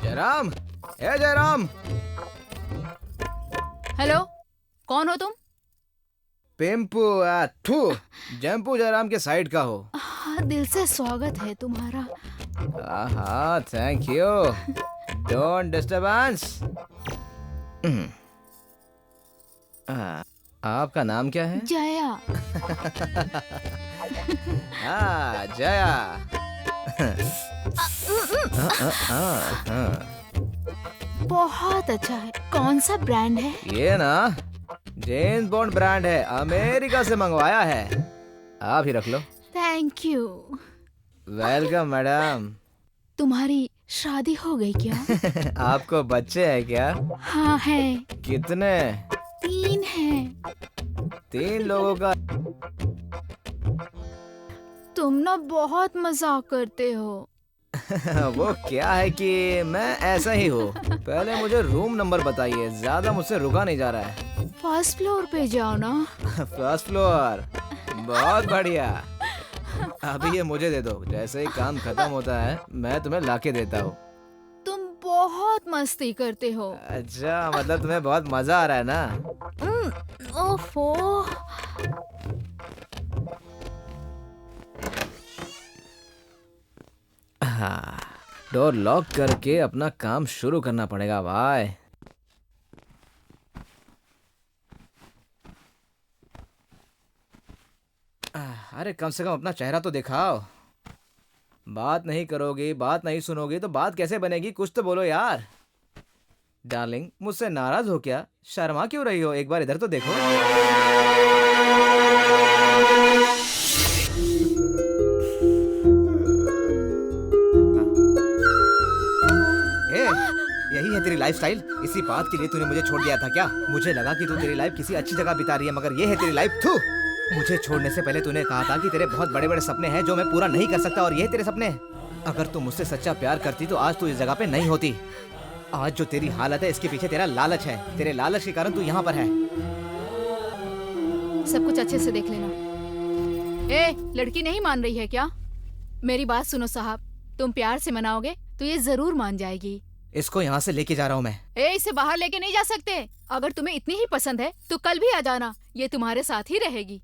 जयराम, ए Jairam. Hello, कौन हो तुम? पिंपू थू जम्पू जयराम के साइड का हो। दिल से स्वागत है तुम्हारा। हाँ, थैंक यू। Don't disturbance. आपका नाम क्या है? जया। हाँ, जया। बहुत अच्छा है। कौन सा ब्रांड है? ये ना जेम्स बॉन्ड ब्रांड है, अमेरिका से मंगवाया है। आप ही रख लो। Thank you. Welcome madam. तुम्हारी शादी हो गई क्या? आपको बच्चे हैं क्या? हाँ है। कितने? 3 हैं। 3 लोगों का? तुम ना बहुत मजाक करते हो। वो क्या है कि मैं ऐसा ही हूँ। पहले मुझे रूम नंबर बताइए, ज्यादा मुझसे रुका नहीं जा रहा है। फर्स्ट फ्लोर पे जाओ ना। फर्स्ट फ्लोर, बहुत बढ़िया। अभी ये मुझे दे दो, जैसे ही काम खत्म होता है मैं तुम्हें लाके देता हूँ। तुम बहुत मस्ती करते हो। अच्छा, मतलब तुम्हें बहुत मजा आ रहा है ना? ओफो। हाँ, डोर लॉक करके अपना काम शुरू करना पड़ेगा भाई। अरे कम से कम अपना चेहरा तो दिखाओ। बात नहीं करोगी, बात नहीं सुनोगी तो बात कैसे बनेगी? कुछ तो बोलो यार। डार्लिंग, मुझसे नाराज हो क्या? शर्मा क्यों रही हो? एक बार इधर तो देखो। ए, यही है तेरी लाइफस्टाइल? इसी बात के लिए तूने मुझे छोड़ दिया था क्या? मुझे लगा कि तू तेरी लाइफ किसी अच्छी जगह बिता रही है, मगर ये है तेरी लाइफ। थू! मुझे छोड़ने से पहले तूने कहा था कि तेरे बहुत बड़े बड़े सपने हैं जो मैं पूरा नहीं कर सकता, और ये तेरे सपने। अगर तू मुझसे सच्चा प्यार करती तो आज तू इस जगह पे नहीं होती। आज जो तेरी हालत है इसके पीछे तेरा लालच है। तेरे लालच के कारण तू यहाँ पर है। सब कुछ अच्छे से देख लेना। ए, लड़की नहीं मान रही है क्या? मेरी बात सुनो साहब, तुम प्यार से मनाओगे तो ये जरूर मान जाएगी। इसको यहाँ से लेके जा रहा हूँ मैं। इसे बाहर लेके नहीं जा सकते। अगर तुम्हें इतनी ही पसंद है तो कल भी आ जाना, ये तुम्हारे साथ ही रहेगी।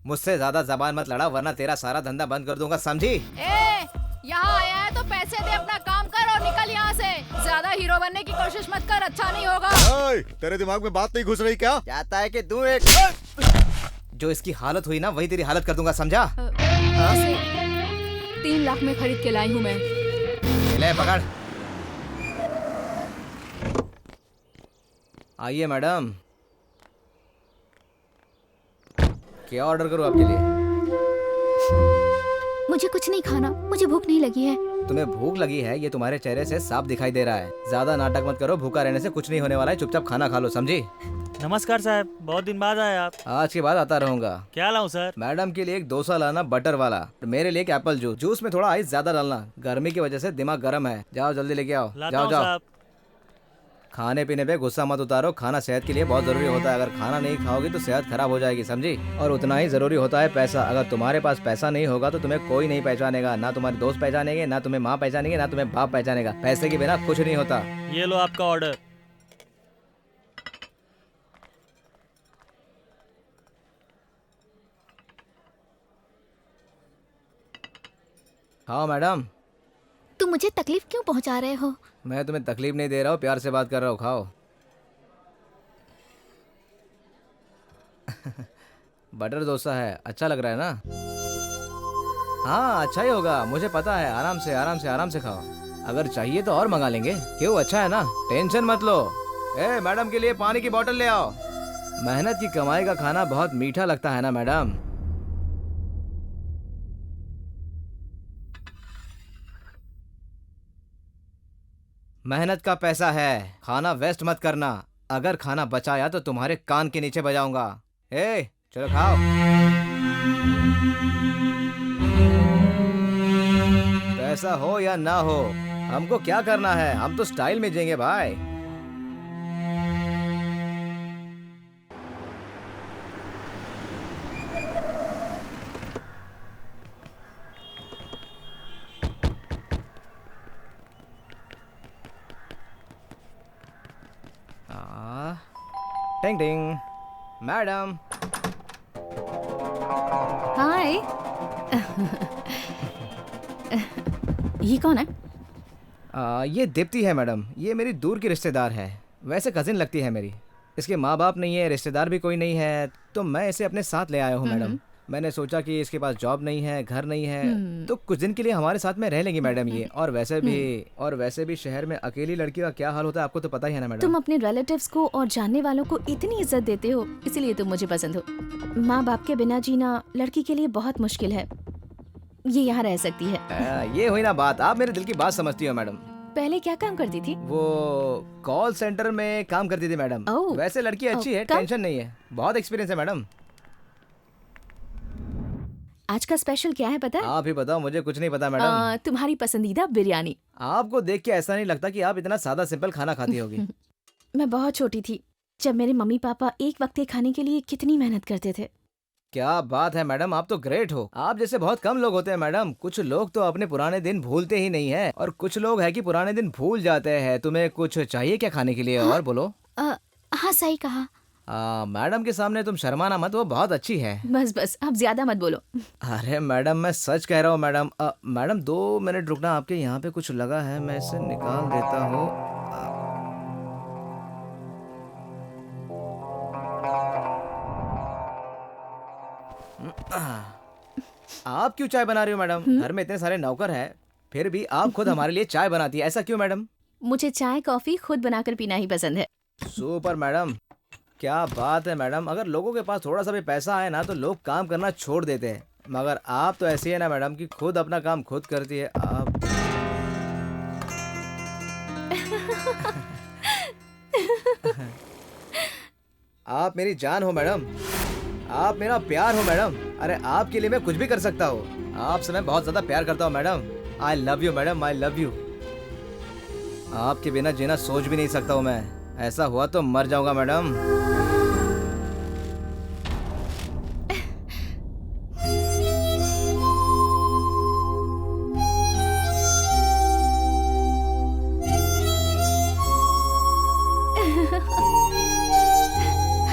मुझसे ज्यादा जबान मत लड़ा, वरना तेरा सारा धंधा बंद कर दूंगा, समझी? यहाँ आया है तो पैसे दे, अपना काम कर और निकल यहाँ से। ज्यादा हीरो बनने की कोशिश मत कर, अच्छा नहीं होगा। तेरे दिमाग में बात नहीं घुस रही क्या? चाहता है कि तू एक जो इसकी हालत हुई ना वही तेरी हालत कर दूंगा, समझा? 3 लाख में खरीद के लाई हूँ मैं। ले पकड़। आइए मैडम, क्या ऑर्डर करूँ आपके लिए? मुझे कुछ नहीं खाना, मुझे भूख नहीं लगी है। तुम्हें भूख लगी है, ये तुम्हारे चेहरे से साफ दिखाई दे रहा है। ज्यादा नाटक मत करो, भूखा रहने से कुछ नहीं होने वाला है। चुपचाप खाना खा लो, समझी? नमस्कार साहब, बहुत दिन बाद आए आप। आज के बाद आता रहूंगा। क्या लाऊं सर? मैडम के लिए एक डोसा लाना बटर वाला, मेरे लिए एक एप्पल जूस। जूस में थोड़ा आइस ज्यादा डालना, गर्मी की वजह से दिमाग गर्म है। जाओ जल्दी लेके आओ। लाता जाओ हूं जाओ। साहब। खाने पीने पे गुस्सा मत उतारो, खाना सेहत के लिए बहुत जरूरी होता है। अगर खाना नहीं खाओगी तो सेहत खराब हो जाएगी, समझी? और उतना ही जरूरी होता है पैसा। अगर तुम्हारे पास पैसा नहीं होगा तो तुम्हें कोई नहीं पहचानेगा, ना तुम्हारे दोस्त पहचानेंगे, ना तुम्हें माँ पहचानेंगे, ना तुम्हें बाप पहचानेगा। पैसे के बिना कुछ नहीं होता। ये लो आपका ऑर्डर। हाँ मैडम। तुम मुझे तकलीफ क्यों पहुंचा रहे हो? मैं तुम्हें तकलीफ नहीं दे रहा हूँ, प्यार से बात कर रहा हूँ। खाओ। बटर डोसा है, अच्छा लग रहा है ना? हाँ अच्छा ही होगा, मुझे पता है। आराम से आराम से आराम से खाओ। अगर चाहिए तो और मंगा लेंगे। क्यों, अच्छा है ना? टेंशन मत लो। मैडम के लिए पानी की बोतल ले आओ। मेहनत की कमाई का खाना बहुत मीठा लगता है ना मैडम? मेहनत का पैसा है, खाना वेस्ट मत करना। अगर खाना बचाया तो तुम्हारे कान के नीचे बजाऊंगा। चलो खाओ। पैसा हो या ना हो, हमको क्या करना है? हम तो स्टाइल में जिएंगे भाई। टिंग टिंग। मैडम। हाय। ये कौन है? ये दीप्ति है मैडम, ये मेरी दूर की रिश्तेदार है, वैसे कजिन लगती है मेरी। इसके माँ बाप नहीं है, रिश्तेदार भी कोई नहीं है, तो मैं इसे अपने साथ ले आया हूँ मैडम। मैंने सोचा कि इसके पास जॉब नहीं है, घर नहीं है, तो कुछ दिन के लिए हमारे साथ में रह लेंगी मैडम ये। और वैसे भी शहर में अकेली लड़की का क्या हाल होता है आपको तो पता ही है ना मैडम। तुम अपने रिलेटिव्स को और जानने वालों को इतनी इज्जत देते हो, इसीलिए तुम मुझे पसंद हो। माँ बाप के बिना जीना लड़की के लिए बहुत मुश्किल है, ये यहाँ रह सकती है। ये हुई ना बात, आप मेरे दिल की बात समझती हो मैडम। पहले क्या काम करती थी? वो कॉल सेंटर में काम करती थी मैडम। ओह, वैसे लड़की अच्छी है, कब? टेंशन नहीं है, बहुत एक्सपीरियंस है मैडम। आज का स्पेशल क्या है पता है? आप ही बताओ, मुझे कुछ नहीं पता मैडम। तुम्हारी पसंदीदा बिरयानी। आपको देख के ऐसा नहीं लगता कि आप इतना सादा सिंपल खाना खाती होगी। मैं बहुत छोटी थी जब मेरे मम्मी पापा एक वक्त के खाने के लिए कितनी मेहनत करते थे। क्या बात है मैडम, आप तो ग्रेट हो। आप जैसे बहुत कम लोग होते हैं मैडम। कुछ लोग तो अपने पुराने दिन भूलते ही नहीं है, और कुछ लोग है कि पुराने दिन भूल जाते हैं। तुम्हें कुछ चाहिए क्या खाने के लिए? और बोलो। हाँ सही कहा। मैडम के सामने तुम शर्माना मत, वो बहुत अच्छी है। बस अब ज्यादा मत बोलो। अरे मैडम, मैं सच कह रहा हूँ मैडम। मैडम 2 मिनट रुकना, आपके यहाँ पे कुछ लगा है, मैं इसे निकाल देता हूँ। आप क्यों चाय बना रही हो मैडम? घर में इतने सारे नौकर हैं, फिर भी आप खुद हमारे लिए चाय बनाती है, ऐसा क्यों मैडम? मुझे चाय कॉफी खुद बनाकर पीना ही पसंद है। सुपर मैडम, क्या बात है मैडम। अगर लोगों के पास थोड़ा सा भी पैसा है ना तो लोग काम करना छोड़ देते हैं, मगर आप तो ऐसी है ना मैडम कि खुद अपना काम खुद करती है आप। आप मेरी जान हो मैडम, आप मेरा प्यार हो मैडम। अरे आपके लिए मैं कुछ भी कर सकता हूँ। आपसे मैं बहुत ज्यादा प्यार करता हूँ madam. I love you madam, I love you. आपके बिना जीना सोच भी नहीं सकता हूँ मैं। ऐसा हुआ तो मर जाऊंगा madam.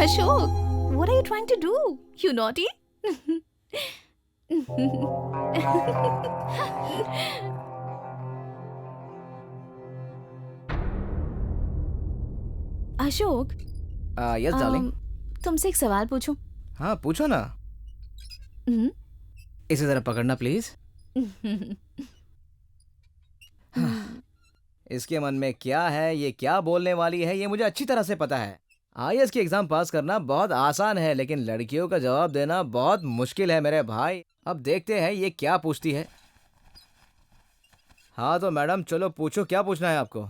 Ashok, what are you trying to do? You naughty? Ashok, yes darling. तुमसे एक सवाल पूछूं? हाँ पूछो ना। हम्म? इसे जरा पकड़ना प्लीज। इसके मन में क्या है, ये क्या बोलने वाली है, ये मुझे अच्छी तरह से पता है। आईएएस की एग्जाम पास करना बहुत आसान है, लेकिन लड़कियों का जवाब देना बहुत मुश्किल है मेरे भाई। अब देखते हैं ये क्या पूछती है। हाँ तो मैडम चलो पूछो, क्या पूछना है आपको?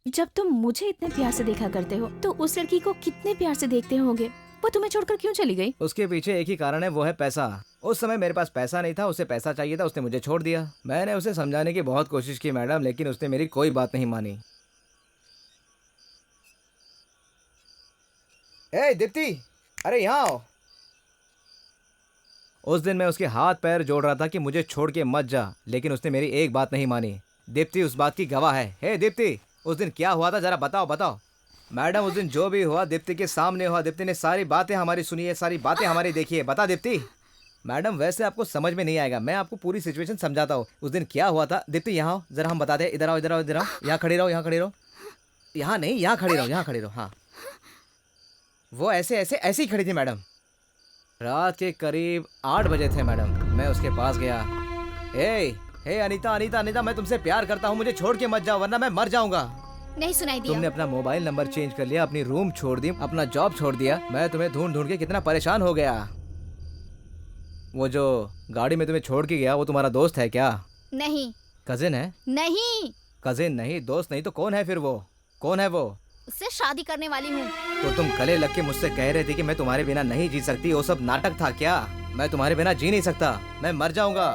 जब तुम मुझे इतने प्यार से देखा करते हो तो उस लड़की को कितने प्यार से देखते होगे? वो तुम्हें छोड़कर क्यों चली गई? उसके पीछे एक ही कारण है, वो है पैसा। उस समय मेरे पास पैसा नहीं था, उसे पैसा चाहिए था, उसने मुझे छोड़ दिया। मैंने उसे समझाने की बहुत कोशिश की मैडम, लेकिन उसने मेरी कोई बात नहीं मानी। ए दीप्ति, अरे यहाँ आओ। उस दिन मैं उसके हाथ पैर जोड़ रहा था कि मुझे छोड़ के मत जा, लेकिन उसने मेरी एक बात नहीं मानी। दीप्ति उस बात की गवाह है। हे दीप्ति, उस दिन क्या हुआ था जरा बताओ बताओ। मैडम उस दिन जो भी हुआ दीप्ति के सामने हुआ। दीप्ति ने सारी बातें हमारी सुनी है, सारी बातें हमारी देखी है। बता दीप्ति। मैडम वैसे आपको समझ में नहीं आएगा, मैं आपको पूरी सिचुएशन समझाता हूँ। उस दिन क्या हुआ था। दीप्ति यहाँ आओ जरा, हम बताते हैं। इधर आओ इधर आओ इधर आओ, यहाँ खड़ी रहो, यहाँ खड़ी रहो। यहाँ नहीं, यहाँ खड़ी रहो, यहाँ खड़ी रहो। हाँ वो ऐसे ऐसे ऐसे ही खड़ी थी मैडम। रात के करीब 8 बजे थे मैडम। मैं उसके पास गया। हे अनीता अनीता अनीता, मैं तुमसे प्यार करता हूँ, मुझे छोड़ के मत जाओ वरना मैं मर जाऊंगा। नहीं सुनाई दिया। तुमने अपना मोबाइल नंबर चेंज कर लिया, अपनी रूम छोड़ दी, अपना जॉब छोड़ दिया। मैं तुम्हें ढूंढ ढूंढ के कितना परेशान हो गया। वो जो गाड़ी में तुम्हें छोड़ के गया वो तुम्हारा दोस्त है क्या? नहीं। कजिन है? नहीं। कजिन नहीं, दोस्त नहीं तो कौन है फिर? वो कौन है? वो उससे शादी करने वाली हूँ। तो तुम गले लग के मुझसे कह रहे थे कि मैं तुम्हारे बिना नहीं जी सकती, वो सब नाटक था क्या? मैं तुम्हारे बिना जी नहीं सकता, मैं मर जाऊंगा।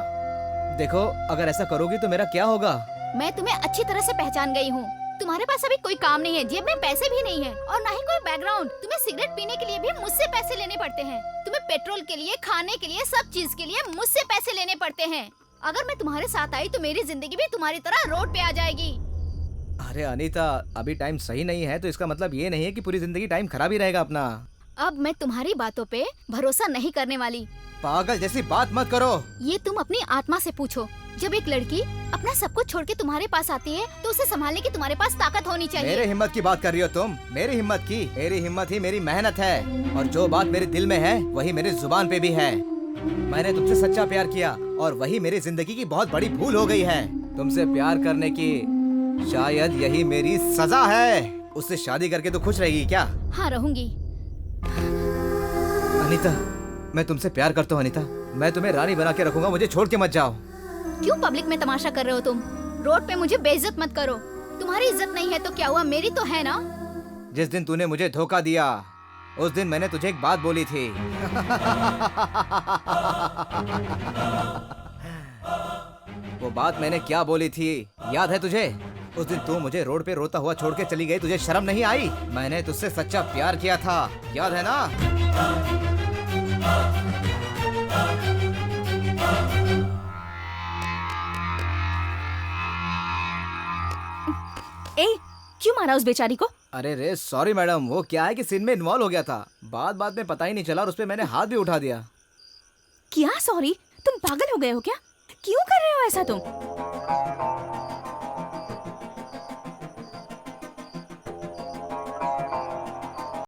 देखो अगर ऐसा करोगी तो मेरा क्या होगा? मैं तुम्हें अच्छी तरह से पहचान गई हूँ। तुम्हारे पास अभी कोई काम नहीं है, जेब में पैसे भी नहीं है और ना ही कोई बैकग्राउंड। तुम्हें सिगरेट पीने के लिए भी मुझसे पैसे लेने पड़ते हैं। तुम्हें पेट्रोल के लिए, खाने के लिए, सब चीज के लिए मुझसे पैसे लेने पड़ते हैं। अगर मैं तुम्हारे साथ आई तो मेरी जिंदगी भी तुम्हारी तरह रोड पे आ जाएगी। अरे अनीता, अभी टाइम सही नहीं है तो इसका मतलब ये नहीं है कि पूरी जिंदगी टाइम खराब ही रहेगा अपना। अब मैं तुम्हारी बातों पे भरोसा नहीं करने वाली। पागल जैसी बात मत करो। ये तुम अपनी आत्मा से पूछो। जब एक लड़की अपना सब कुछ छोड़ के तुम्हारे पास आती है तो उसे संभालने की तुम्हारे पास ताकत होनी मेरे चाहिए। हिम्मत की बात कर रही हो तुम? मेरी हिम्मत की? मेरी हिम्मत ही मेरी मेहनत है, और जो बात मेरे दिल में है वही मेरी जुबान पे भी है। मैंने तुमसे सच्चा प्यार किया और वही मेरी जिंदगी की बहुत बड़ी भूल हो गई है। तुमसे प्यार करने की शायद यही मेरी सजा है। उससे शादी करके तो खुश रहेगी क्या? हाँ, रहूंगी। अनीता, मैं तुमसे प्यार करता हूँ अनीता। मैं तुम्हें रानी बना के रखूंगा, मुझे छोड़ के मत जाओ। क्यों पब्लिक में तमाशा कर रहे हो तुम? रोड पे मुझे बेइज्जत मत करो। तुम्हारी इज्जत नहीं है तो क्या हुआ, मेरी तो है ना। जिस दिन तूने मुझे धोखा दिया उस दिन मैंने तुझे एक बात बोली थी। वो बात मैंने क्या बोली थी याद है तुझे? उस दिन तू मुझे रोड पे रोता हुआ छोड़ के चली गई, तुझे शर्म नहीं आई? मैंने तुझसे सच्चा प्यार किया था, याद है ना? ए, क्यों मारा उस बेचारी को? अरे रे सॉरी मैडम, वो क्या है कि सीन में इन्वॉल्व हो गया था। बात में पता ही नहीं चला और उस पे मैंने हाथ भी उठा दिया। क्या सॉरी? तुम पागल हो गए हो क्या? क्यों कर रहे हो ऐसा तुम?